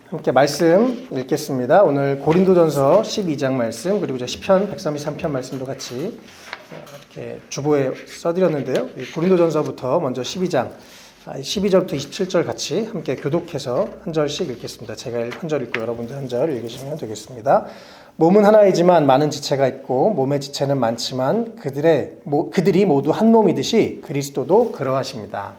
함께 말씀 읽겠습니다. 오늘 고린도전서 12장 말씀 그리고 이제 시편 133편 말씀도 같이 이렇게 주보에 써드렸는데요. 고린도전서부터 먼저 12장 12절부터 27절 같이 함께 교독해서 한 절씩 읽겠습니다. 제가 한 절 읽고 여러분들 한 절 읽으시면 되겠습니다. 몸은 하나이지만 많은 지체가 있고 몸의 지체는 많지만 그들이 모두 한 몸이듯이 그리스도도 그러하십니다.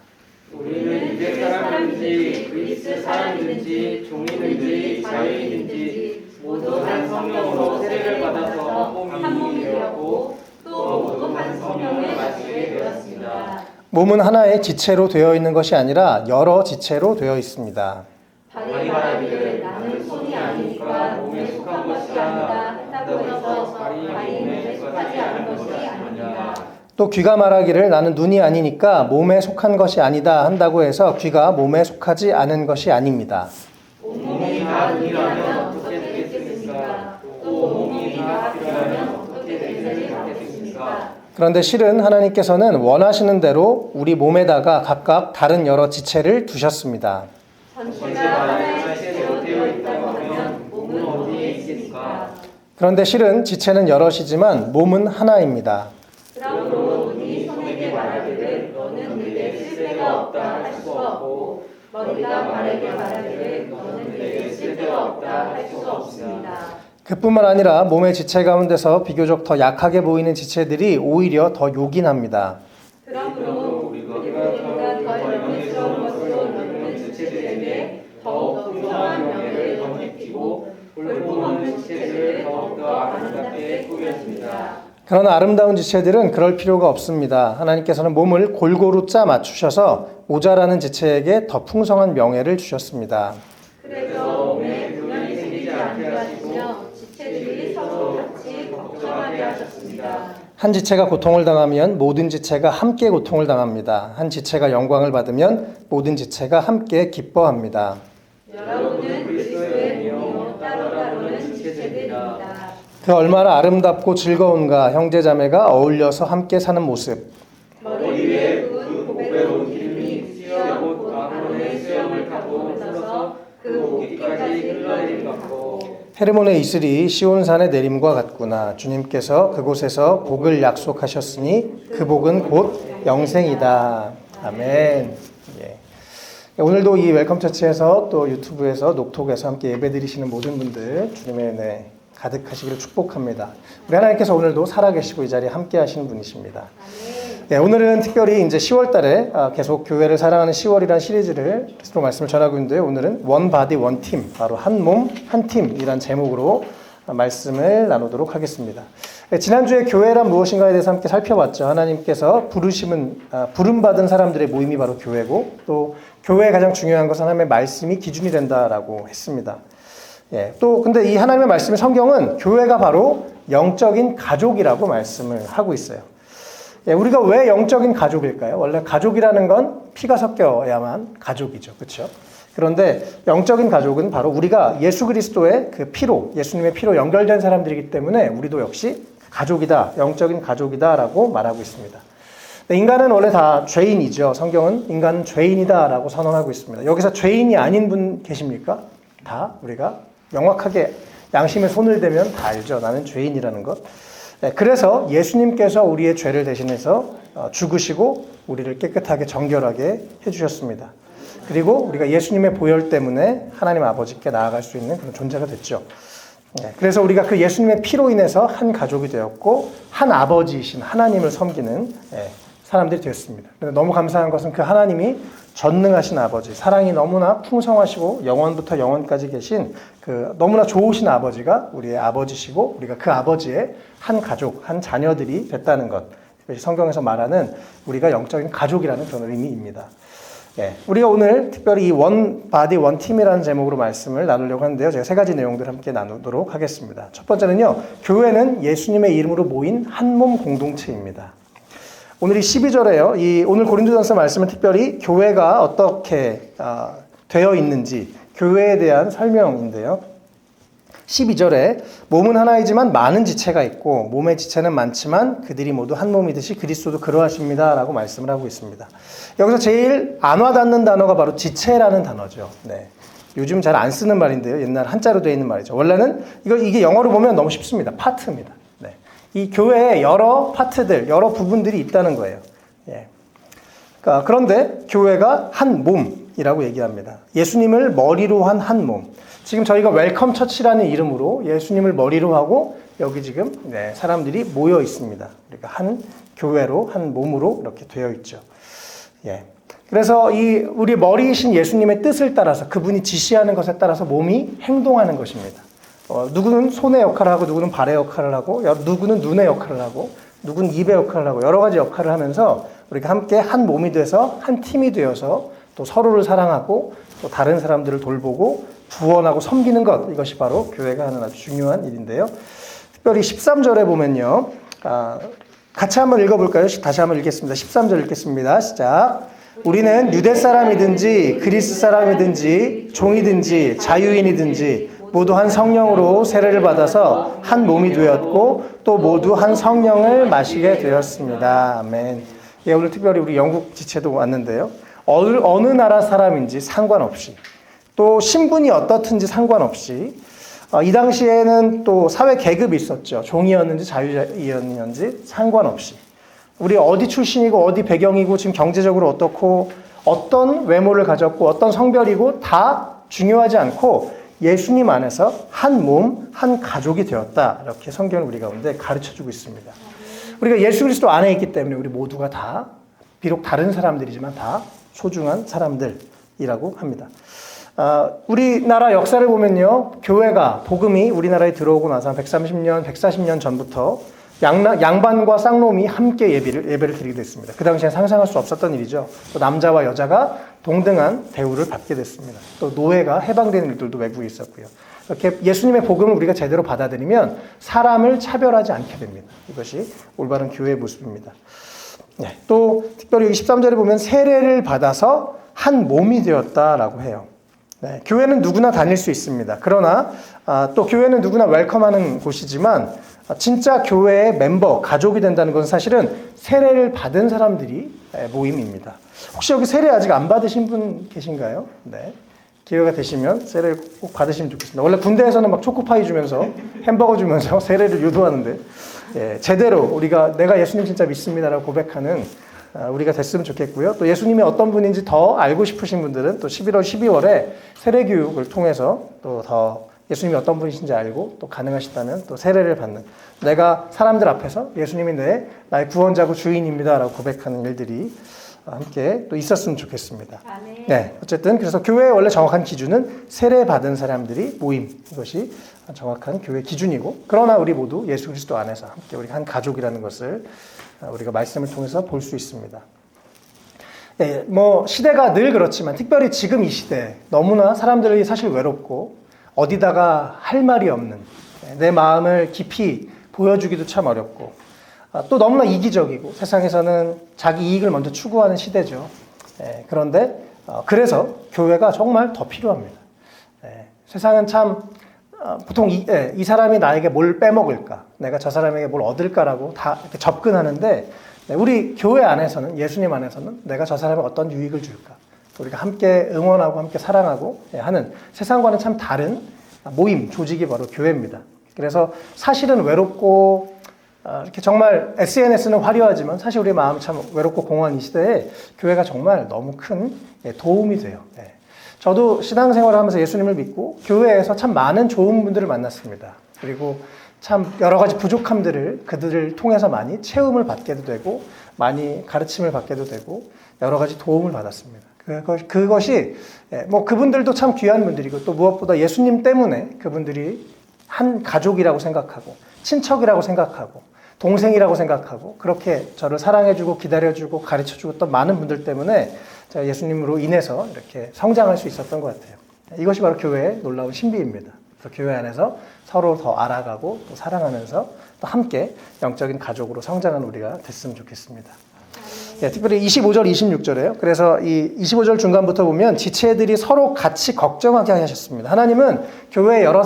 우리는 유대 사람인지 그리스 사람이든지 종이든지 자유인든지 모두 한 성령으로 세례를 받아서 한 몸이 되었고 또 모두 한 성령을 마시게 되었습니다. 몸은 하나의 지체로 되어 있는 것이 아니라 여러 지체로 되어 있습니다. 발이 말하기를 나는 손이 아니니까 몸에 속한 것이 아니다 했다고 해서 발이 몸에 속하지 않은 것이 아닙니다. 또 귀가 말하기를 나는 눈이 아니니까 몸에 속한 것이 아니다 한다고 해서 귀가 몸에 속하지 않은 것이 아닙니다. 몸이 다 눈이라면 어떻게 되겠습니까? 또 몸이 다 귀라면 어떻게 되겠습니까? 그런데 실은 하나님께서는 원하시는 대로 우리 몸에다가 각각 다른 여러 지체를 두셨습니다. 전체가 하나의 지체로 되어 있다고 하면 몸은 어디에 있겠습니까? 그런데 실은 지체는 여럿이지만 몸은 하나입니다. 그러므로 눈이 손에게 말하기를 너는 내게 쓸데가 없다 할 수 없고 머리가 발에게 말하기를 너는 내게 쓸데가 없다 할 수 없습니다. 그뿐만 아니라 몸의 지체 가운데서 비교적 더 약하게 보이는 지체들이 오히려 더 요긴합니다. 그러므로 우리가 더 영예스러운 것으로 여기는 지체들에게 더욱 풍성한 명예를 덧입히고 볼품없는 지체들을 더욱더 아름답게 꾸몄습니다. 그러나 아름다운 지체들은 그럴 필요가 없습니다. 하나님께서는 몸을 골고루 짜 맞추셔서 모자라는 지체에게 더 풍성한 명예를 주셨습니다. 그래서 몸에 분열이 생기지 않게 하시고 지체들이 서로 같이 걱정하게 하셨습니다. 한 지체가 고통을 당하면 모든 지체가 함께 고통을 당합니다. 한 지체가 영광을 받으면 모든 지체가 함께 기뻐합니다. 여러분은 그리스도의 몸이요 따로따로는 지체들입니다. 그 얼마나 아름답고 즐거운가 형제 자매가 어울려서 함께 사는 모습. 머리 위에 그 보배로운 기름이 수염 곧 아론의 수염을 타고 흘러서 그 목뒤까지 흘러내린 것 같고 헤르몬의 이슬이 시온산의 내림과 같구나. 주님께서 그곳에서 복을 약속하셨으니 그 복은 곧 영생이다. 아멘. 예. 오늘도 이 웰컴 처치에서 또 유튜브에서 녹톡에서 함께 예배드리시는 모든 분들 주님의 가득하시기를 축복합니다. 우리 하나님께서 오늘도 살아계시고 이 자리에 함께 하시는 분이십니다. 네, 오늘은 특별히 이제 10월 달에 계속 교회를 사랑하는 10월이라는 시리즈를 계속 말씀을 전하고 있는데 오늘은 원 바디 원 팀, 바로 한 몸 한 팀이란 제목으로 말씀을 나누도록 하겠습니다. 네, 지난주에 교회란 무엇인가에 대해서 함께 살펴봤죠. 하나님께서 부름받은 사람들의 모임이 바로 교회고 또 교회의 가장 중요한 것은 하나님의 말씀이 기준이 된다라고 했습니다. 예, 또 근데 이 하나님의 말씀의 성경은 교회가 바로 영적인 가족이라고 말씀을 하고 있어요. 예, 우리가 왜 영적인 가족일까요? 원래 가족이라는 건 피가 섞여야만 가족이죠. 그렇죠? 그런데 영적인 가족은 바로 우리가 예수 그리스도의 그 피로, 예수님의 피로 연결된 사람들이기 때문에 우리도 역시 가족이다, 영적인 가족이다라고 말하고 있습니다. 인간은 원래 다 죄인이죠. 성경은 인간은 죄인이다라고 선언하고 있습니다. 여기서 죄인이 아닌 분 계십니까? 다 우리가 명확하게 양심에 손을 대면 다 알죠. 나는 죄인이라는 것. 그래서 예수님께서 우리의 죄를 대신해서 죽으시고 우리를 깨끗하게 정결하게 해주셨습니다. 그리고 우리가 예수님의 보혈 때문에 하나님 아버지께 나아갈 수 있는 그런 존재가 됐죠. 그래서 우리가 그 예수님의 피로 인해서 한 가족이 되었고 한 아버지이신 하나님을 섬기는 사람들이 되었습니다. 너무 감사한 것은 그 하나님이 전능하신 아버지, 사랑이 너무나 풍성하시고 영원부터 영원까지 계신 그 너무나 좋으신 아버지가 우리의 아버지시고 우리가 그 아버지의 한 가족, 한 자녀들이 됐다는 것. 이것이 성경에서 말하는 우리가 영적인 가족이라는 그런 의미입니다. 우리가 오늘 특별히 이 원 바디 원 팀이라는 제목으로 말씀을 나누려고 하는데요. 제가 세 가지 내용들을 함께 나누도록 하겠습니다. 첫 번째는요. 교회는 예수님의 이름으로 모인 한 몸 공동체입니다. 오늘 이 12절에요. 오늘 고린도전서 말씀은 특별히 교회가 어떻게 되어 있는지 교회에 대한 설명인데요. 12절에 몸은 하나이지만 많은 지체가 있고 몸의 지체는 많지만 그들이 모두 한 몸이듯이 그리스도도 그러하십니다 라고 말씀을 하고 있습니다. 여기서 제일 안 와닿는 단어가 바로 지체라는 단어죠. 요즘 잘 안 쓰는 말인데요. 옛날 한자로 되어 있는 말이죠. 원래는 이게 영어로 보면 너무 쉽습니다. 파트입니다. 네. 이 교회에 여러 파트들, 여러 부분들이 있다는 거예요. 예. 그런데 교회가 한 몸이라고 얘기합니다. 예수님을 머리로 한 한 몸. 지금 저희가 웰컴 처치라는 이름으로 예수님을 머리로 하고 여기 지금 사람들이 모여 있습니다. 그러니까 한 교회로 한 몸으로 이렇게 되어 있죠. 예. 그래서 우리 머리이신 예수님의 뜻을 따라서 그분이 지시하는 것에 따라서 몸이 행동하는 것입니다. 누구는 손의 역할을 하고 누구는 발의 역할을 하고 누구는 눈의 역할을 하고 누구는 입의 역할을 하고 여러 가지 역할을 하면서 우리가 함께 한 몸이 돼서 한 팀이 되어서 또 서로를 사랑하고 또 다른 사람들을 돌보고 구원하고 섬기는 것, 이것이 바로 교회가 하는 아주 중요한 일인데요. 특별히 13절에 보면요. 같이 한번 읽어볼까요? 다시 한번 읽겠습니다. 13절 읽겠습니다. 시작. 우리는 유대 사람이든지 그리스 사람이든지 종이든지 자유인이든지 모두 한 성령으로 세례를 받아서 한 몸이 되었고 또 모두 한 성령을 마시게 되었습니다. 아멘. 예, 오늘 특별히 우리 영국 지체도 왔는데요. 어느 나라 사람인지 상관없이 또 신분이 어떻든지 상관없이 이 당시에는 또 사회 계급이 있었죠. 종이었는지 자유인이었는지 상관없이 우리 어디 출신이고 어디 배경이고 지금 경제적으로 어떻고 어떤 외모를 가졌고 어떤 성별이고 다 중요하지 않고 예수님 안에서 한 몸, 한 가족이 되었다. 이렇게 성경은 우리 가운데 가르쳐주고 있습니다. 우리가 예수 그리스도 안에 있기 때문에 우리 모두가 다 비록 다른 사람들이지만 다 소중한 사람들이라고 합니다. 우리나라 역사를 보면요. 교회가, 복음이 우리나라에 들어오고 나서 한 130년, 140년 전부터 양반과 쌍놈이 함께 예배를 드리게 됐습니다. 그 당시에 상상할 수 없었던 일이죠. 또 남자와 여자가 동등한 대우를 받게 됐습니다. 또 노예가 해방되는 일들도 외국에 있었고요. 이렇게 예수님의 복음을 우리가 제대로 받아들이면 사람을 차별하지 않게 됩니다. 이것이 올바른 교회의 모습입니다. 네, 또 특별히 13절에 보면 세례를 받아서 한 몸이 되었다라고 해요. 네, 교회는 누구나 다닐 수 있습니다. 그러나 또 교회는 누구나 웰컴하는 곳이지만 진짜 교회의 멤버, 가족이 된다는 것은 사실은 세례를 받은 사람들이 모임입니다. 혹시 여기 세례 아직 안 받으신 분 계신가요? 네. 기회가 되시면 세례를 꼭 받으시면 좋겠습니다. 원래 군대에서는 막 초코파이 주면서 햄버거 주면서 세례를 유도하는데 제대로 내가 예수님 진짜 믿습니다라고 고백하는 우리가 됐으면 좋겠고요. 또 예수님이 어떤 분인지 더 알고 싶으신 분들은 또 11월, 12월에 세례 교육을 통해서 또 더 예수님이 어떤 분이신지 알고 또 가능하시다면 또 세례를 받는 내가 사람들 앞에서 예수님이 나의 구원자고 주인입니다라고 고백하는 일들이 함께 또 있었으면 좋겠습니다. 네, 어쨌든 그래서 교회의 원래 정확한 기준은 세례 받은 사람들이 모임, 이것이 정확한 교회 기준이고 그러나 우리 모두 예수 그리스도 안에서 함께 우리 한 가족이라는 것을 우리가 말씀을 통해서 볼 수 있습니다. 네, 시대가 늘 그렇지만 특별히 지금 이 시대 너무나 사람들이 사실 외롭고 어디다가 할 말이 없는 내 마음을 깊이 보여주기도 참 어렵고 또 너무나 이기적이고 세상에서는 자기 이익을 먼저 추구하는 시대죠. 그런데 그래서 교회가 정말 더 필요합니다. 세상은 참 보통 이 사람이 나에게 뭘 빼먹을까 내가 저 사람에게 뭘 얻을까라고 다 이렇게 접근하는데 우리 교회 안에서는 예수님 안에서는 내가 저 사람에 어떤 유익을 줄까 우리가 함께 응원하고 함께 사랑하고 하는 세상과는 참 다른 모임, 조직이 바로 교회입니다. 그래서 사실은 외롭고 이렇게 정말 SNS는 화려하지만 사실 우리 마음 참 외롭고 공허한 이 시대에 교회가 정말 너무 큰 도움이 돼요. 저도 신앙생활을 하면서 예수님을 믿고 교회에서 참 많은 좋은 분들을 만났습니다. 그리고 참 여러 가지 부족함들을 그들을 통해서 많이 체험을 받게도 되고 많이 가르침을 받게도 되고 여러 가지 도움을 받았습니다. 그것이 그분들도 참 귀한 분들이고 또 무엇보다 예수님 때문에 그분들이 한 가족이라고 생각하고 친척이라고 생각하고 동생이라고 생각하고 그렇게 저를 사랑해주고 기다려주고 가르쳐주고 또 많은 분들 때문에 제가 예수님으로 인해서 이렇게 성장할 수 있었던 것 같아요. 이것이 바로 교회의 놀라운 신비입니다. 그래서 교회 안에서 서로 더 알아가고 또 사랑하면서 또 함께 영적인 가족으로 성장하는 우리가 됐으면 좋겠습니다. 특별히 25절, 26절에요. 그래서 이 25절 중간부터 보면 지체들이 서로 같이 걱정하게 하셨습니다. 하나님은 교회에 여러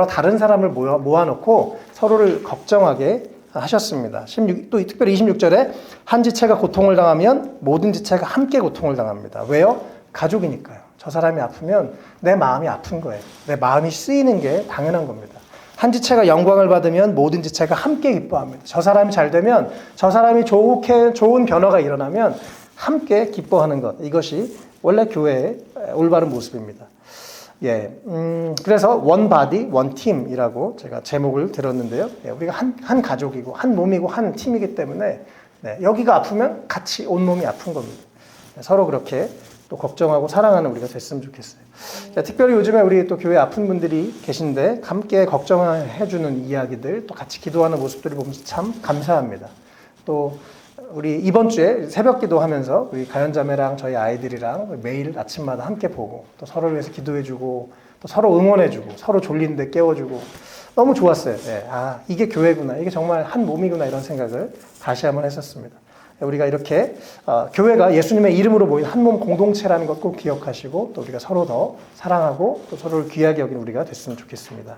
다른 사람을 모아놓고 서로를 걱정하게 하셨습니다. 또 특별히 26절에 한 지체가 고통을 당하면 모든 지체가 함께 고통을 당합니다. 왜요? 가족이니까요. 저 사람이 아프면 내 마음이 아픈 거예요. 내 마음이 쓰이는 게 당연한 겁니다. 한 지체가 영광을 받으면 모든 지체가 함께 기뻐합니다. 저 사람이 잘 되면, 저 사람이 좋은 변화가 일어나면 함께 기뻐하는 것. 이것이 원래 교회의 올바른 모습입니다. 예, 그래서 원 바디, 원 팀이라고 제가 제목을 들었는데요. 예, 우리가 한 가족이고, 한 몸이고, 한 팀이기 때문에 네, 여기가 아프면 같이 온몸이 아픈 겁니다. 네, 서로 그렇게 또 걱정하고 사랑하는 우리가 됐으면 좋겠어요. 자, 특별히 요즘에 우리 또 교회 아픈 분들이 계신데 함께 걱정해주는 이야기들 또 같이 기도하는 모습들을 보면서 참 감사합니다. 또 우리 이번 주에 새벽 기도하면서 우리 가연자매랑 저희 아이들이랑 매일 아침마다 함께 보고 또 서로를 위해서 기도해주고 또 서로 응원해주고 서로 졸린데 깨워주고 너무 좋았어요. 네, 아, 이게 교회구나. 이게 정말 한 몸이구나 이런 생각을 다시 한번 했었습니다. 우리가 이렇게 교회가 예수님의 이름으로 모인 한 몸 공동체라는 것 꼭 기억하시고 또 우리가 서로 더 사랑하고 또 서로를 귀하게 여기는 우리가 됐으면 좋겠습니다.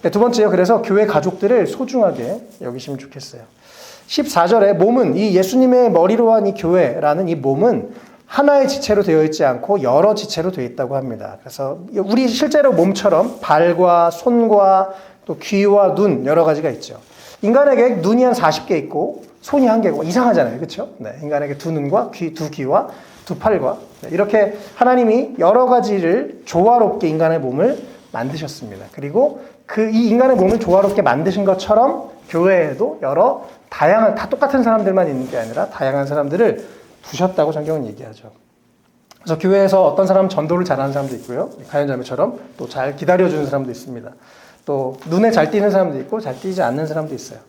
네, 두 번째요. 그래서 교회 가족들을 소중하게 여기시면 좋겠어요. 14절에 몸은 이 예수님의 머리로 한 이 교회라는 이 몸은 하나의 지체로 되어 있지 않고 여러 지체로 되어 있다고 합니다. 그래서 우리 실제로 몸처럼 발과 손과 또 귀와 눈 여러 가지가 있죠. 인간에게 눈이 한 40개 있고 손이 한 개고 이상하잖아요. 그렇죠? 네, 인간에게 두 눈과 두 귀와 두 팔과 이렇게 하나님이 여러 가지를 조화롭게 인간의 몸을 만드셨습니다. 그리고 이 인간의 몸을 조화롭게 만드신 것처럼 교회에도 여러 다양한 다 똑같은 사람들만 있는 게 아니라 다양한 사람들을 두셨다고 성경은 얘기하죠. 그래서 교회에서 어떤 사람은 전도를 잘하는 사람도 있고요. 가연자매처럼 또 잘 기다려주는 사람도 있습니다. 또 눈에 잘 띄는 사람도 있고 잘 띄지 않는 사람도 있어요.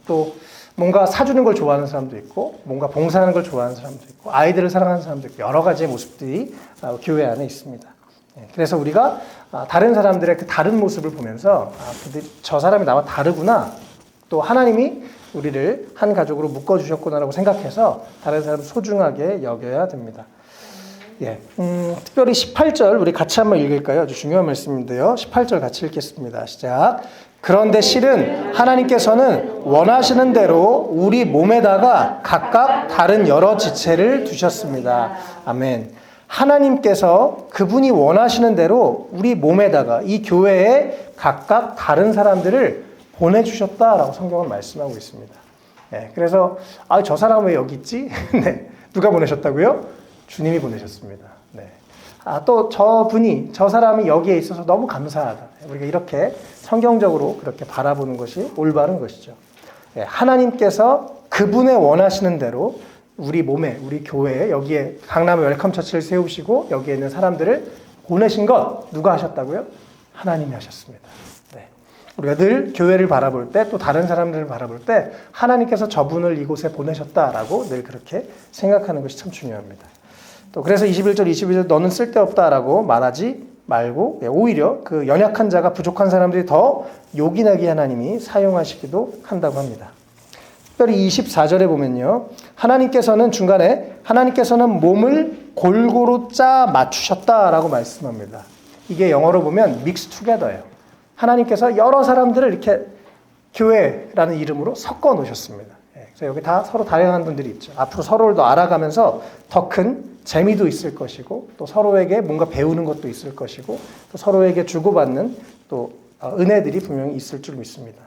또 뭔가 사주는 걸 좋아하는 사람도 있고 뭔가 봉사하는 걸 좋아하는 사람도 있고 아이들을 사랑하는 사람도 있고 여러 가지의 모습들이 교회 안에 있습니다. 그래서 우리가 다른 사람들의 그 다른 모습을 보면서 저 사람이 나와 다르구나 또 하나님이 우리를 한 가족으로 묶어주셨구나라고 생각해서 다른 사람을 소중하게 여겨야 됩니다. 예, 특별히 18절 우리 같이 한번 읽을까요? 아주 중요한 말씀인데요. 18절 같이 읽겠습니다. 시작. 그런데 실은 하나님께서는 원하시는 대로 우리 몸에다가 각각 다른 여러 지체를 두셨습니다. 아멘. 하나님께서 그분이 원하시는 대로 우리 몸에다가 이 교회에 각각 다른 사람들을 보내주셨다라고 성경은 말씀하고 있습니다. 네, 그래서 저 사람 왜 여기 있지? 네, 누가 보내셨다고요? 주님이 보내셨습니다. 네. 또 저 사람이 여기에 있어서 너무 감사하다. 우리가 이렇게 성경적으로 그렇게 바라보는 것이 올바른 것이죠. 네, 하나님께서 그분의 원하시는 대로 우리 몸에, 우리 교회에 여기에 강남의 웰컴 처치를 세우시고 여기에 있는 사람들을 보내신 것 누가 하셨다고요? 하나님이 하셨습니다. 네. 우리가 늘 교회를 바라볼 때 또 다른 사람들을 바라볼 때 하나님께서 저분을 이곳에 보내셨다라고 늘 그렇게 생각하는 것이 참 중요합니다. 또 그래서 21절, 22절 너는 쓸데없다라고 말하지 말고 오히려 그 연약한 자가 부족한 사람들이 더 요긴하게 하나님이 사용하시기도 한다고 합니다. 특별히 24절에 보면요. 하나님께서는 몸을 골고루 짜 맞추셨다라고 말씀합니다. 이게 영어로 보면 mix together예요. 하나님께서 여러 사람들을 이렇게 교회라는 이름으로 섞어 놓으셨습니다. 그래서 여기 다 서로 다양한 분들이 있죠. 앞으로 서로를 더 알아가면서 더 큰 재미도 있을 것이고 또 서로에게 뭔가 배우는 것도 있을 것이고 또 서로에게 주고받는 또 은혜들이 분명히 있을 줄 믿습니다.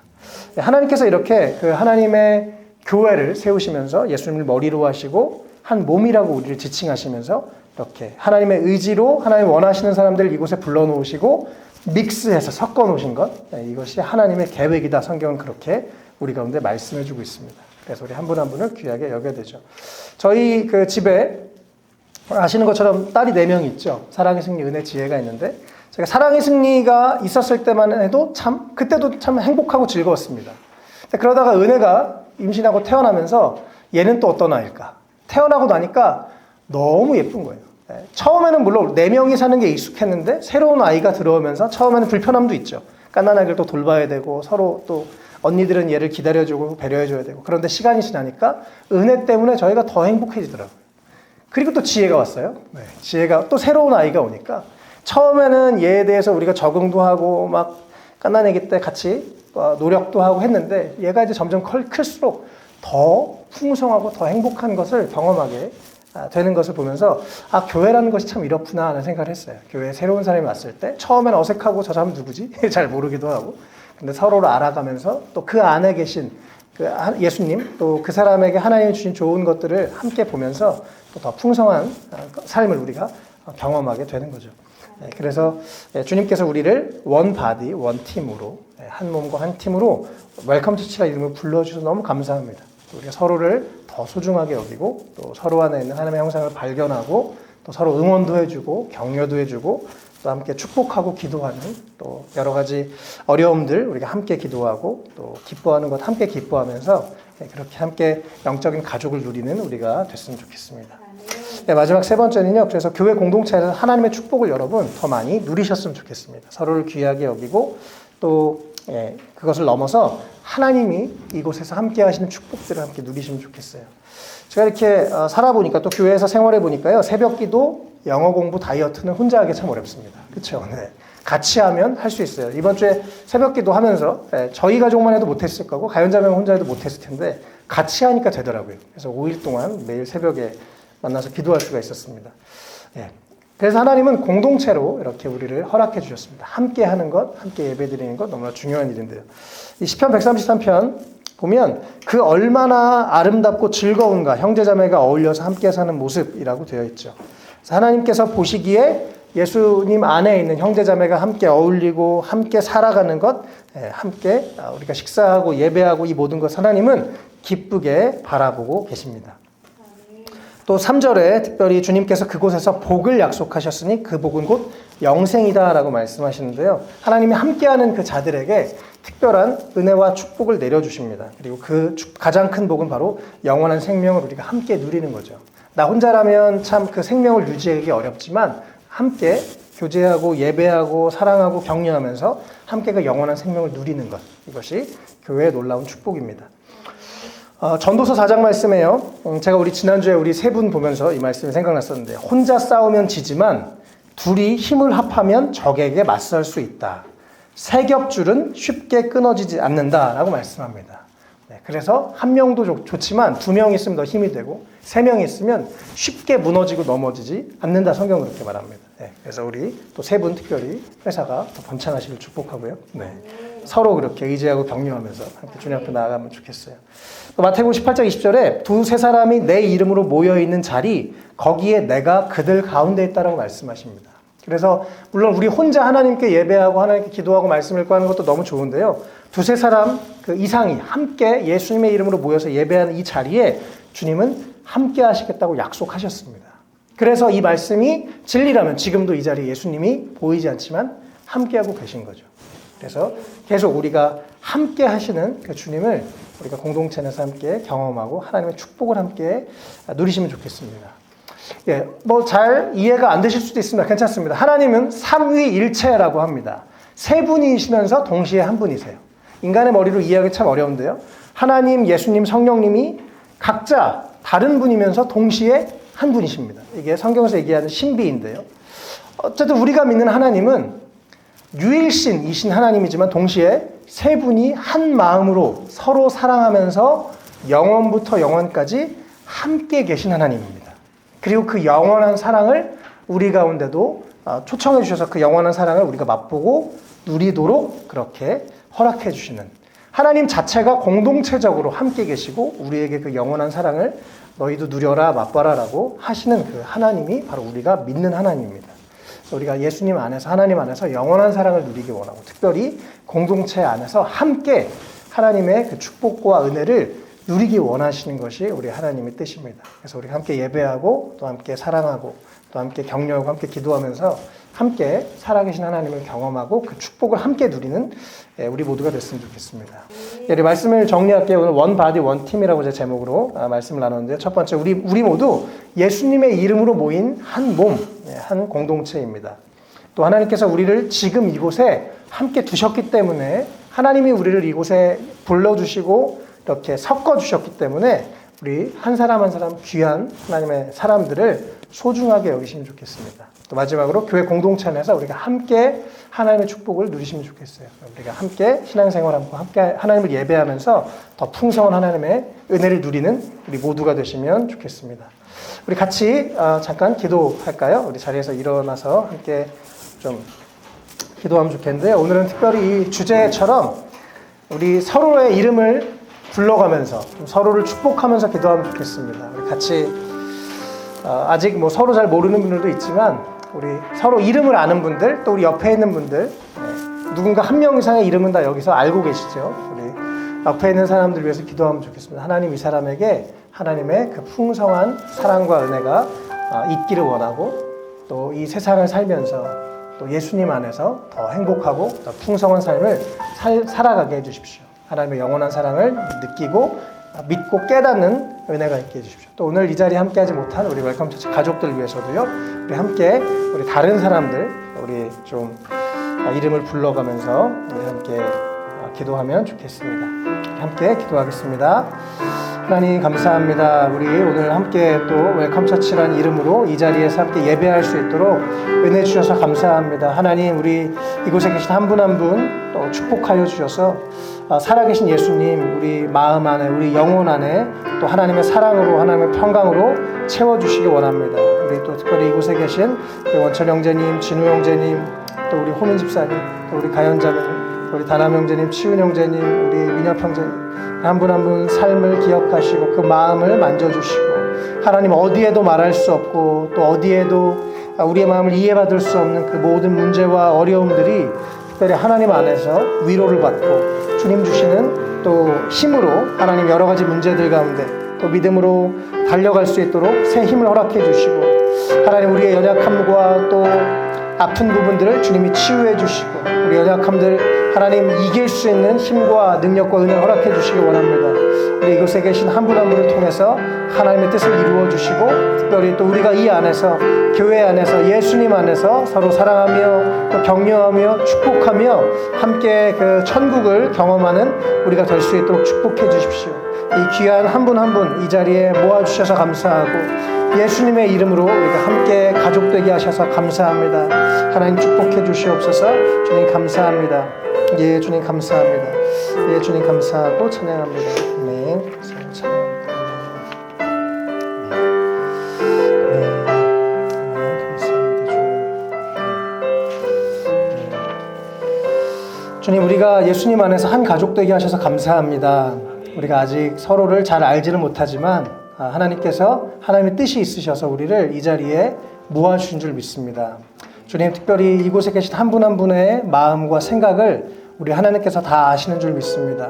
하나님께서 이렇게 그 하나님의 교회를 세우시면서 예수님을 머리로 하시고 한 몸이라고 우리를 지칭하시면서 이렇게 하나님의 의지로 하나님 원하시는 사람들을 이곳에 불러놓으시고 믹스해서 섞어 놓으신 것, 이것이 하나님의 계획이다. 성경은 그렇게 우리 가운데 말씀해 주고 있습니다. 그래서 우리 한 분 한 분을 귀하게 여겨야 되죠. 저희 그 집에 아시는 것처럼 딸이 4명이 있죠. 사랑의 승리, 은혜, 지혜가 있는데 제가 사랑의 승리가 있었을 때만 해도 그때도 참 행복하고 즐거웠습니다. 그러다가 은혜가 임신하고 태어나면서 얘는 또 어떤 아이일까? 태어나고 나니까 너무 예쁜 거예요. 처음에는 물론 4명이 사는 게 익숙했는데 새로운 아이가 들어오면서 처음에는 불편함도 있죠. 갓난아기를 또 돌봐야 되고 서로 또 언니들은 얘를 기다려주고 배려해줘야 되고 그런데 시간이 지나니까 은혜 때문에 저희가 더 행복해지더라고요. 그리고 또 지혜가 왔어요. 지혜가 또 새로운 아이가 오니까 처음에는 얘에 대해서 우리가 적응도 하고 막 갓난아기 때 같이 노력도 하고 했는데 얘가 이제 점점 클수록 더 풍성하고 더 행복한 것을 경험하게 되는 것을 보면서 교회라는 것이 참 이렇구나 하는 생각을 했어요. 교회에 새로운 사람이 왔을 때 처음엔 어색하고 저 사람 누구지? 잘 모르기도 하고 근데 서로를 알아가면서 또 그 안에 계신 그 예수님 또 그 사람에게 하나님이 주신 좋은 것들을 함께 보면서 또 더 풍성한 삶을 우리가 경험하게 되는 거죠. 그래서 주님께서 우리를 원 바디, 원 팀으로 한 몸과 한 팀으로 웰컴 투치라는 이름을 불러주셔서 너무 감사합니다. 우리가 서로를 더 소중하게 여기고 또 서로 안에 있는 하나님의 형상을 발견하고 또 서로 응원도 해주고 격려도 해주고 또 함께 축복하고 기도하는 또 여러 가지 어려움들 우리가 함께 기도하고 또 기뻐하는 것 함께 기뻐하면서 그렇게 함께 영적인 가족을 누리는 우리가 됐으면 좋겠습니다. 마지막 세 번째는요. 그래서 교회 공동체에서 하나님의 축복을 여러분 더 많이 누리셨으면 좋겠습니다. 서로를 귀하게 여기고 또 그것을 넘어서 하나님이 이곳에서 함께 하시는 축복들을 함께 누리시면 좋겠어요. 제가 이렇게 살아보니까 또 교회에서 생활해 보니까요. 새벽기도, 영어 공부, 다이어트는 혼자 하기 참 어렵습니다. 그렇죠? 네. 같이 하면 할 수 있어요. 이번 주에 새벽기도 하면서 저희 가족만 해도 못했을 거고 가연자매만 혼자 해도 못했을 텐데 같이 하니까 되더라고요. 그래서 5일 동안 매일 새벽에 만나서 기도할 수가 있었습니다. 그래서 하나님은 공동체로 이렇게 우리를 허락해 주셨습니다. 함께 하는 것, 함께 예배 드리는 것 너무나 중요한 일인데요. 이 시편 133편 보면 그 얼마나 아름답고 즐거운가 형제자매가 어울려서 함께 사는 모습이라고 되어 있죠. 그래서 하나님께서 보시기에 예수님 안에 있는 형제자매가 함께 어울리고 함께 살아가는 것, 함께 우리가 식사하고 예배하고 이 모든 것 하나님은 기쁘게 바라보고 계십니다. 또 3절에 특별히 주님께서 그곳에서 복을 약속하셨으니 그 복은 곧 영생이다 라고 말씀하시는데요. 하나님이 함께하는 그 자들에게 특별한 은혜와 축복을 내려주십니다. 그리고 그 가장 큰 복은 바로 영원한 생명을 우리가 함께 누리는 거죠. 나 혼자라면 참 그 생명을 유지하기 어렵지만 함께 교제하고 예배하고 사랑하고 격려하면서 함께 그 영원한 생명을 누리는 것. 이것이 교회의 놀라운 축복입니다. 전도서 4장 말씀에요. 제가 우리 지난주에 우리 세 분 보면서 이 말씀이 생각났었는데 혼자 싸우면 지지만 둘이 힘을 합하면 적에게 맞설 수 있다. 세 겹줄은 쉽게 끊어지지 않는다라고 말씀합니다. 그래서 한 명도 좋지만 두 명 있으면 더 힘이 되고 세 명 있으면 쉽게 무너지고 넘어지지 않는다. 성경은 그렇게 말합니다. 그래서 우리 또 세 분 특별히 회사가 더 번창하시길 축복하고요. 서로 그렇게 의지하고 격려하면서 함께 주님 앞에 나아가면 좋겠어요. 또 마태복음 18장 20절에 두세 사람이 내 이름으로 모여있는 자리 거기에 내가 그들 가운데 있다라고 말씀하십니다. 그래서 물론 우리 혼자 하나님께 예배하고 하나님께 기도하고 말씀 읽고 하는 것도 너무 좋은데요. 두세 사람 그 이상이 함께 예수님의 이름으로 모여서 예배하는 이 자리에 주님은 함께 하시겠다고 약속하셨습니다. 그래서 이 말씀이 진리라면 지금도 이 자리에 예수님이 보이지 않지만 함께하고 계신 거죠. 그래서 계속 우리가 함께 하시는 그 주님을 우리가 공동체 내에서 함께 경험하고 하나님의 축복을 함께 누리시면 좋겠습니다. 뭐 잘 이해가 안 되실 수도 있습니다. 괜찮습니다. 하나님은 삼위일체라고 합니다. 세 분이시면서 동시에 한 분이세요. 인간의 머리로 이해하기 참 어려운데요. 하나님, 예수님, 성령님이 각자 다른 분이면서 동시에 한 분이십니다. 이게 성경에서 얘기하는 신비인데요. 어쨌든 우리가 믿는 하나님은 유일신이신 하나님이지만 동시에 세 분이 한 마음으로 서로 사랑하면서 영원부터 영원까지 함께 계신 하나님입니다. 그리고 그 영원한 사랑을 우리 가운데도 초청해 주셔서 그 영원한 사랑을 우리가 맛보고 누리도록 그렇게 허락해 주시는 하나님 자체가 공동체적으로 함께 계시고 우리에게 그 영원한 사랑을 너희도 누려라 맛봐라 라고 하시는 그 하나님이 바로 우리가 믿는 하나님입니다. 우리가 예수님 안에서 하나님 안에서 영원한 사랑을 누리기 원하고 특별히 공동체 안에서 함께 하나님의 그 축복과 은혜를 누리기 원하시는 것이 우리 하나님의 뜻입니다. 그래서 우리가 함께 예배하고 또 함께 사랑하고 또 함께 격려하고 함께 기도하면서 함께 살아계신 하나님을 경험하고 그 축복을 함께 누리는 우리 모두가 됐으면 좋겠습니다. 우리 말씀을 정리할게요. 오늘 원 바디 원 팀이라고 제 제목으로 말씀을 나눴는데 첫 번째 우리 모두 예수님의 이름으로 모인 한 몸, 한 공동체입니다. 또 하나님께서 우리를 지금 이곳에 함께 두셨기 때문에 하나님이 우리를 이곳에 불러주시고 이렇게 섞어주셨기 때문에 우리 한 사람 한 사람 귀한 하나님의 사람들을 소중하게 여기시면 좋겠습니다. 또 마지막으로 교회 공동체 안에서 우리가 함께 하나님의 축복을 누리시면 좋겠어요. 우리가 함께 신앙생활하고 함께 하나님을 예배하면서 더 풍성한 하나님의 은혜를 누리는 우리 모두가 되시면 좋겠습니다. 우리 같이 잠깐 기도할까요? 우리 자리에서 일어나서 함께 좀 기도하면 좋겠는데, 오늘은 특별히 이 주제처럼 우리 서로의 이름을 불러가면서 좀 서로를 축복하면서 기도하면 좋겠습니다. 우리 같이 아직 뭐 서로 잘 모르는 분들도 있지만 우리 서로 이름을 아는 분들, 또 우리 옆에 있는 분들, 누군가 한 명 이상의 이름은 다 여기서 알고 계시죠? 우리 옆에 있는 사람들 위해서 기도하면 좋겠습니다. 하나님, 이 사람에게 하나님의 그 풍성한 사랑과 은혜가 있기를 원하고, 또 이 세상을 살면서 또 예수님 안에서 더 행복하고 더 풍성한 삶을 살아가게 해주십시오. 하나님의 영원한 사랑을 느끼고 믿고 깨닫는 은혜가 있게 해주십시오. 또 오늘 이 자리에 함께하지 못한 우리 웰컴 처치 가족들 위해서도요, 우리 함께 우리 다른 사람들 우리 좀 이름을 불러가면서 우리 함께 기도하면 좋겠습니다. 함께 기도하겠습니다. 하나님 감사합니다. 우리 오늘 함께 또 웰컴 처치라는 이름으로 이 자리에서 함께 예배할 수 있도록 은혜 주셔서 감사합니다. 하나님, 우리 이곳에 계신 한 분 한 분 또 축복하여 주셔서 살아계신 예수님, 우리 마음 안에, 우리 영혼 안에 또 하나님의 사랑으로, 하나님의 평강으로 채워주시기 원합니다. 우리 또 특별히 이곳에 계신 원철 형제님, 진우 형제님, 또 우리 호민 집사님, 또 우리 가연자매님, 우리 다남 형제님, 치훈 형제님, 우리 민혁 형제님, 한 분 한 분 삶을 기억하시고 그 마음을 만져주시고, 하나님 어디에도 말할 수 없고 또 어디에도 우리의 마음을 이해받을 수 없는 그 모든 문제와 어려움들이 특별히 하나님 안에서 위로를 받고 주님 주시는 또 힘으로 하나님 여러 가지 문제들 가운데 또 믿음으로 달려갈 수 있도록 새 힘을 허락해 주시고, 하나님 우리의 연약함과 또 아픈 부분들을 주님이 치유해 주시고, 우리 연약함들 하나님 이길 수 있는 힘과 능력과 은혜를 허락해 주시기 원합니다. 우리 이곳에 계신 한 분 한 분을 통해서 하나님의 뜻을 이루어 주시고, 특별히 또 우리가 이 안에서, 교회 안에서, 예수님 안에서 서로 사랑하며 또 격려하며 축복하며 함께 그 천국을 경험하는 우리가 될 수 있도록 축복해 주십시오. 이 귀한 한 분 한 분 이 자리에 모아주셔서 감사하고, 예수님의 이름으로 우리가 함께 가족되게 하셔서 감사합니다. 하나님 축복해 주시옵소서. 주님 감사합니다. 예, 주님 감사합니다. 예, 주님 감사하고 찬양합니다. 아멘. 찬양합니다. 주님, 우리가 예수님 안에서 한 가족 되게 하셔서 감사합니다. 우리가 아직 서로를 잘 알지는 못하지만 하나님께서 하나님의 뜻이 있으셔서 우리를 이 자리에 모아주신 줄 믿습니다. 주님, 특별히 이곳에 계신 한 분 한 분의 마음과 생각을 우리 하나님께서 다 아시는 줄 믿습니다.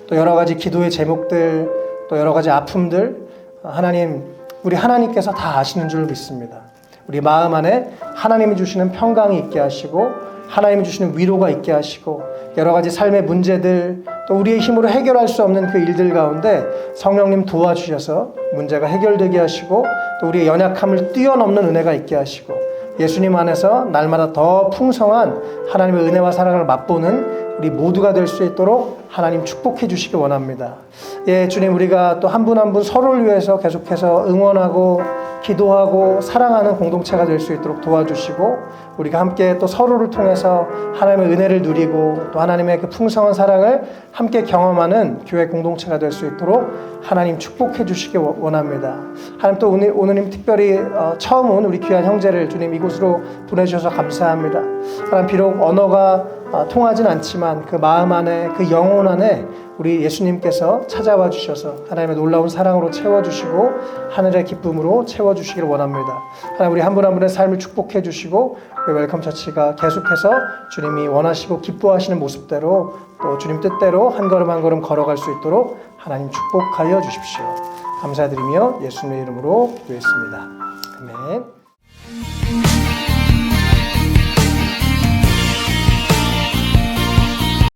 또 여러 가지 기도의 제목들, 또 여러 가지 아픔들, 하나님, 우리 하나님께서 다 아시는 줄 믿습니다. 우리 마음 안에 하나님이 주시는 평강이 있게 하시고, 하나님이 주시는 위로가 있게 하시고, 여러 가지 삶의 문제들, 또 우리의 힘으로 해결할 수 없는 그 일들 가운데 성령님 도와주셔서 문제가 해결되게 하시고, 또 우리의 연약함을 뛰어넘는 은혜가 있게 하시고, 예수님 안에서 날마다 더 풍성한 하나님의 은혜와 사랑을 맛보는 우리 모두가 될 수 있도록 하나님 축복해 주시기 원합니다. 예, 주님, 우리가 또 한 분 한 분 서로를 위해서 계속해서 응원하고 기도하고 사랑하는 공동체가 될 수 있도록 도와주시고, 우리가 함께 또 서로를 통해서 하나님의 은혜를 누리고 또 하나님의 그 풍성한 사랑을 함께 경험하는 교회 공동체가 될 수 있도록 하나님 축복해 주시기 원합니다. 하나님, 또 오늘님 특별히 처음 온 우리 귀한 형제를 주님 이곳으로 보내주셔서 감사합니다. 하나님, 비록 언어가 통하진 않지만 그 마음 안에, 그 영혼 안에 우리 예수님께서 찾아와 주셔서 하나님의 놀라운 사랑으로 채워주시고 하늘의 기쁨으로 채워주시기를 원합니다. 하나님, 우리 한 분 한 분의 삶을 축복해 주시고, 우리 웰컴 처치가 계속해서 주님이 원하시고 기뻐하시는 모습대로 또 주님 뜻대로 한 걸음 한 걸음 걸어갈 수 있도록 하나님 축복하여 주십시오. 감사드리며 예수님의 이름으로 기도했습니다. 아멘.